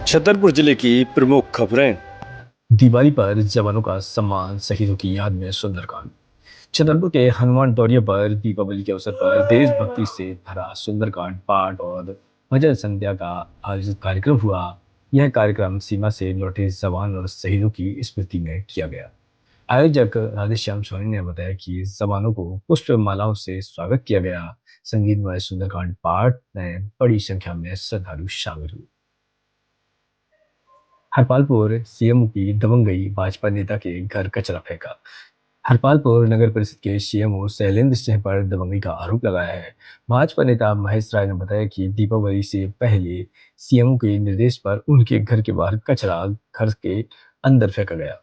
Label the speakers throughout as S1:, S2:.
S1: छतरपुर जिले की प्रमुख खबरें।
S2: दिवाली पर जवानों का सम्मान, शहीदों की याद में सुंदरकांड। छतरपुर के हनुमान टोरिया पर दीपावली के अवसर पर देशभक्ति से भरा सुंदरकांड पाठ और भजन संध्या का आयोजित कार्यक्रम हुआ। यह कार्यक्रम सीमा से लौटे जवान और शहीदों की स्मृति में किया गया। आयोजक राधेश्याम सोनी ने बताया कि जवानों को पुष्प मालाओं से स्वागत किया गया। संगीतमय सुंदरकांड पाठ में बड़ी संख्या में श्रद्धालु शामिल हुए। हरपालपुर सीएम की दबंगई, भाजपा नेता के घर कचरा फेंका। हरपालपुर नगर परिषद के सीएमओ शैलेंद्र सिंह पर दबंगई का आरोप लगाया है। भाजपा नेता महेश राय ने बताया कि दीपावली से पहले सीएमओ के निर्देश पर उनके घर के बाहर कचरा घर के अंदर फेंका गया।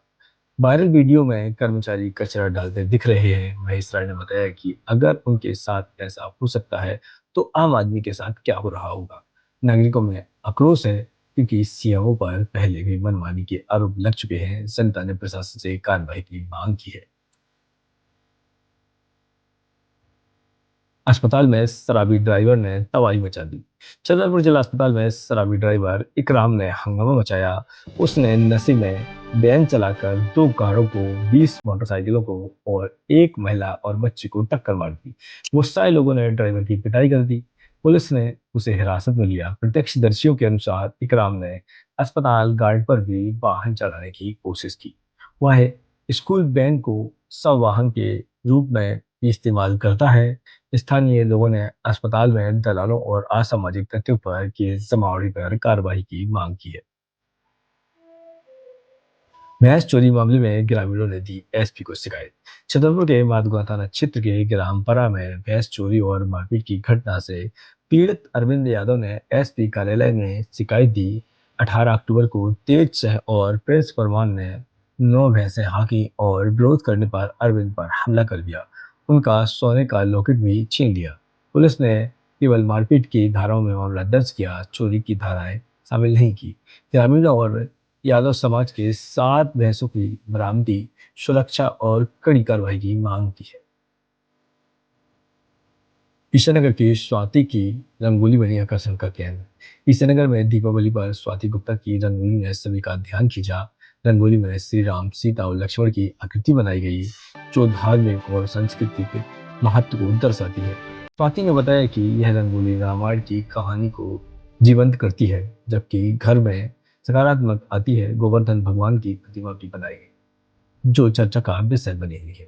S2: वायरल वीडियो में कर्मचारी कचरा डालते दिख रहे हैं। महेश राय ने बताया कि अगर उनके साथ ऐसा हो सकता है तो आम आदमी के साथ क्या हो रहा होगा। नागरिकों में आक्रोश है क्योंकि सीएमओ पर पहले भी मनमानी के आरोप लग चुके हैं। जनता ने प्रशासन से कार्रवाई की मांग की है। अस्पताल में शराबी ड्राइवर ने तबाही मचा दी। छतरपुर जिला अस्पताल में शराबी ड्राइवर इकराम ने हंगामा मचाया। उसने नशे में वैन चलाकर 2 कारों को, 20 मोटरसाइकिलों को और एक महिला और बच्चे को टक्कर मार दी। गुस्साए लोगों ने ड्राइवर की पिटाई कर दी। पुलिस ने उसे हिरासत में लिया। प्रत्यक्षदर्शियों के अनुसार इकराम ने अस्पताल गार्ड पर भी वाहन चलाने की कोशिश की। वह स्कूल वैन को सवाहन के रूप में इस्तेमाल करता है। स्थानीय लोगों ने अस्पताल में दलालों और असामाजिक तत्वों पर की जमावड़ी पर कार्रवाई की मांग की है। भैंस चोरी मामले में ग्रामीणों ने दी एसपी को शिकायत। छतरपुर के माधोगांव थाना क्षेत्र के ग्रामपरा में भैंस चोरी और मारपीट की घटना से पीड़ित अरविंद यादव ने एसपी कार्यालय में शिकायत दी। 18 अक्टूबर को तेज शाह और प्रिंस परमार ने 9 भैंसें हाकी और विरोध करने पर अरविंद पर हमला कर दिया। उनका सोने का लॉकेट भी छीन लिया। पुलिस ने केवल मारपीट की धाराओं में मामला दर्ज किया, चोरी की धाराएं शामिल नहीं की। ग्रामीणों और यादव समाज के 7 भैंसों की बरामदी, सुरक्षा और कड़ी कार्रवाई की मांग की है। ईशानगर की स्वाति की रंगोली बनी आकर्षण का केंद्र। ईशानगर में दीपावली पर स्वाति गुप्ता की रंगोली ने सभी का ध्यान खींचा। रंगोली में श्री राम, सीता और लक्ष्मण की आकृति बनाई गई, जो धार्मिक और सांस्कृतिक महत्व को दर्शाती है। स्वाति ने बताया कि यह रंगोली रामायण की कहानी को जीवंत करती है, जबकि घर में सकारात्मक आती है। गोवर्धन भगवान की प्रतिमा भी बनाई गई, जो चर्चा का विषय बनी हुई है।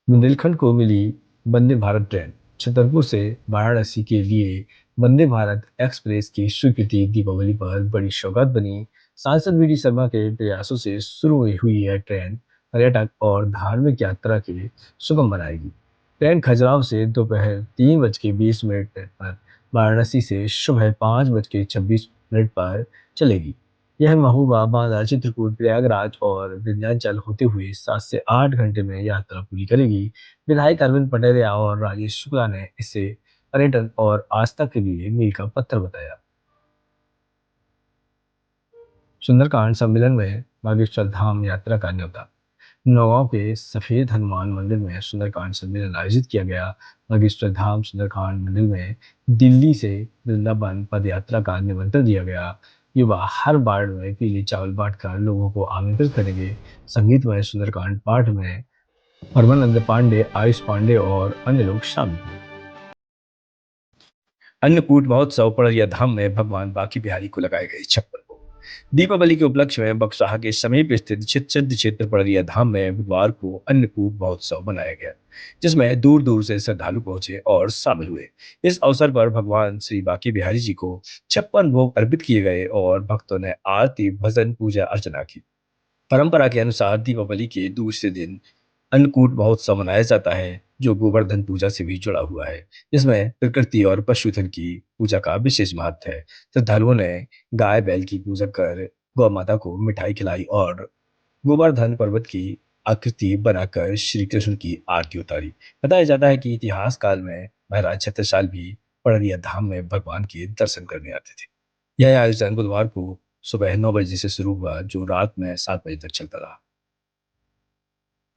S2: बुंदेलखंड को मिली वंदे भारत ट्रेन। छतरपुर से वाराणसी के लिए वंदे भारत एक्सप्रेस की स्वीकृति दीपावली पर बड़ी सौगात बनी। सांसद वी डी शर्मा के प्रयासों से शुरू हुई यह ट्रेन पर्यटक और धार्मिक यात्रा के लिए सुगम बनाएगी। ट्रेन खजुराहो से दोपहर 3:20 पर, वाराणसी से सुबह 5:26 पर चलेगी। यह महोबा, बांदा, चित्रकूट, प्रयागराज और विंध्याचल होते हुए 7 से 8 घंटे में यात्रा पूरी करेगी। विधायक अरविंद पटेरिया और राजेश शुक्ला ने इसे पर्यटन और आस्था के लिए मील का पत्थर बताया। सुंदरकांड सम्मेलन में बागेश्वर धाम यात्रा का न्योता। नौगांव के सफेद हनुमान मंदिर में सुंदरकांड सम्मेलन आयोजित किया गया। बागेश्वर धाम सुंदरकांड मंदिर में दिल्ली से वृंदावन पद यात्रा का निमंत्रण दिया गया। युवा हर वार्ड में पीले चावल बांटकर लोगों को आमंत्रित करेंगे। संगीतमय सुंदरकांड पाठ में परमानंद पांडे, आयुष पांडे और अन्य लोग शामिल हुए। अन्नकूट महोत्सव पड़रिया धाम में भगवान बांके बिहारी को लगाए गए छप्पर भोग। दीपावली के उपलक्ष्य में बक्साहा के समीप स्थित सिद्ध क्षेत्र पड़रिया धाम में बुधवार को अन्नकूट महोत्सव मनाया गया, जिसमें दूर दूर से श्रद्धालु पहुंचे और शामिल हुए। इस अवसर पर भगवान श्री बांके बिहारी जी को 56 भोग अर्पित किए गए और भक्तों ने आरती, भजन, पूजा अर्चना की। परंपरा के अनुसार दीपावली के दूसरे दिन अन्नकूट महोत्सव मनाया जाता है, जो गोवर्धन पूजा से भी जुड़ा हुआ है, जिसमें प्रकृति और पशुधन की पूजा का विशेष महत्व है। श्रद्धालुओं ने गाय बैल की पूजा कर गौ माता को मिठाई खिलाई और गोवर्धन पर्वत की आकृति बनाकर श्री कृष्ण की आरती उतारी। बताया जाता है कि इतिहास काल में महाराज छत्रसाल भी पड़रिया धाम में भगवान के दर्शन करने आते थे। यह आयोजन बुधवार को सुबह 9 बजे से शुरू हुआ, जो रात में 7 बजे तक चलता रहा।